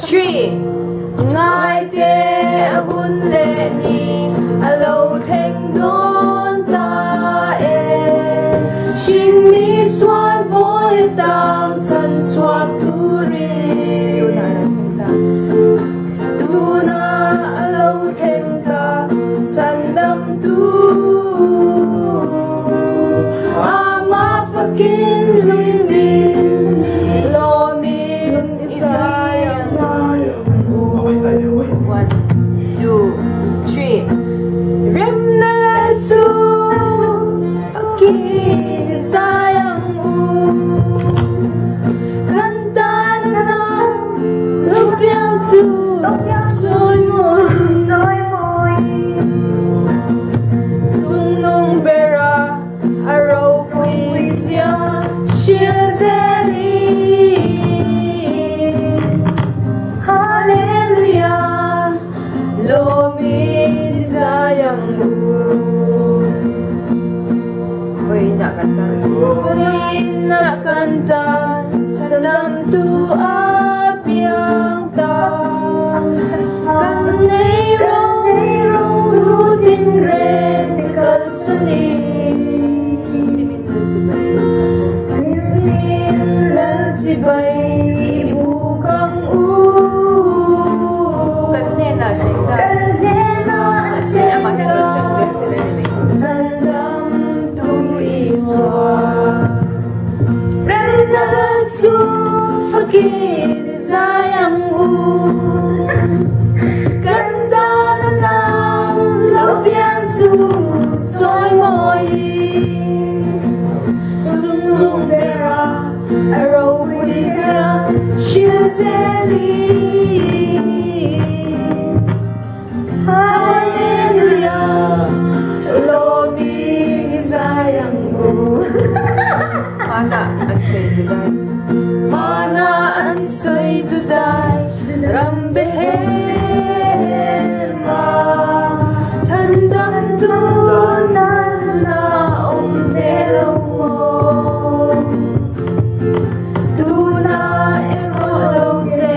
three. Ngai te hun le ni alo theng don ta e shin mi swan boy tang san swak tu ri tu na alo theng ta san dam tu ama fakin lui min lo min isayang. 1, 2, 3. Rem na latsu fakin isayang kanta na lupiang su soy mo sunong bera araw puisya shizeli hallelujah lo mi sayang mo ko'y nakakanta sa namtu apiyang ta kanay raw lutin red kalsani sibay ibukang kanena sandam tu iswa Ramadan su fakir sayang kanta na lang lupian su soy moi sunung bera araw puisya shizeli hallelujah lo mi sayang mana an soy juday rambehema sandam tu na zelo mo tuna emo lo se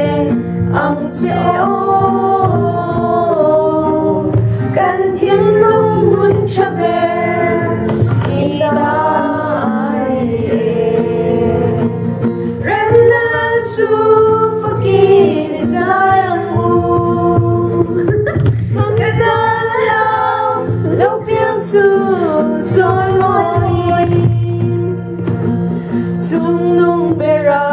ang seo kan thiên lung mun chaber ida remnant su fakir sayang kanta lao lo piang su soy moi sung nung bera